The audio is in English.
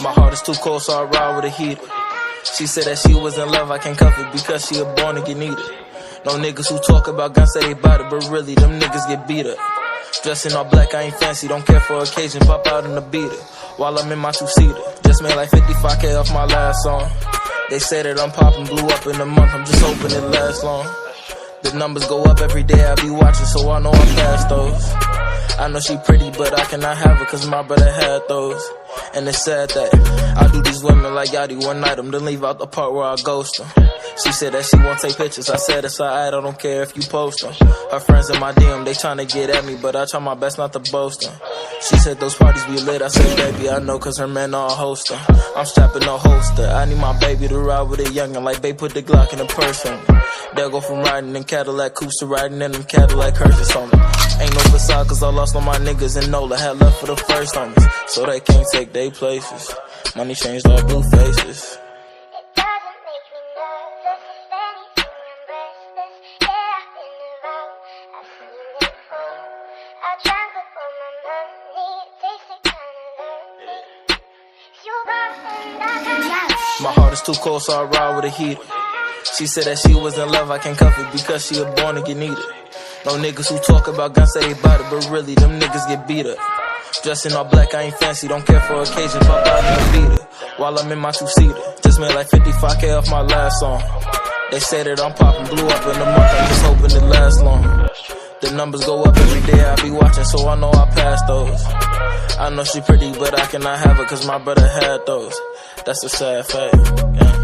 My heart is too cold, so I ride with a heater. She said that she was in love, I can't cuff it because she a born again eater. No niggas who talk about guns say they bout it, but really them niggas get beat up. Dressing all black, I ain't fancy, don't care for occasion, pop out in the beater. While I'm in my two-seater, just made like 55K off my last song. They say that I'm popping, blew up in a month, I'm just hoping it lasts long. The numbers go up every day, I be watching, so I know I pass those. I know she pretty, but I cannot have her, cause my brother had those. And it's sad that I do these women like Yachty one night, then leave out the part where I ghost them. She said that she won't take pictures, I said it's alright, I don't care if you post them. Her friends in my DM, they tryna get at me, but I try my best not to boast them. She said those parties be lit, I said baby I know cause her man all host them. I'm strapping no holster, I need my baby to ride with a youngin' like they put the Glock in the purse on me. They'll go from riding in Cadillac coupes to riding in them Cadillac curses on me. Ain't no facade cause I lost all my niggas in NOLA, had left for the first homies, so they can't take their places. Money changed all blue faces. My heart is too cold, so I ride with a heater. She said that she was in love, I can't cuff it because she a born again eater. No niggas who talk about guns say they bout it, but really them niggas get beat up. Dressing all black, I ain't fancy, don't care for occasion, pop out in the beater. While I'm in my two-seater, just made like 55K off my last song. They say that I'm popping, blew up in a month, I'm just hoping it lasts long. The numbers go up every day, I be watching, so I know I pass those. I know she pretty, but I cannot have her, cause my brother had those. That's a sad fact, yeah.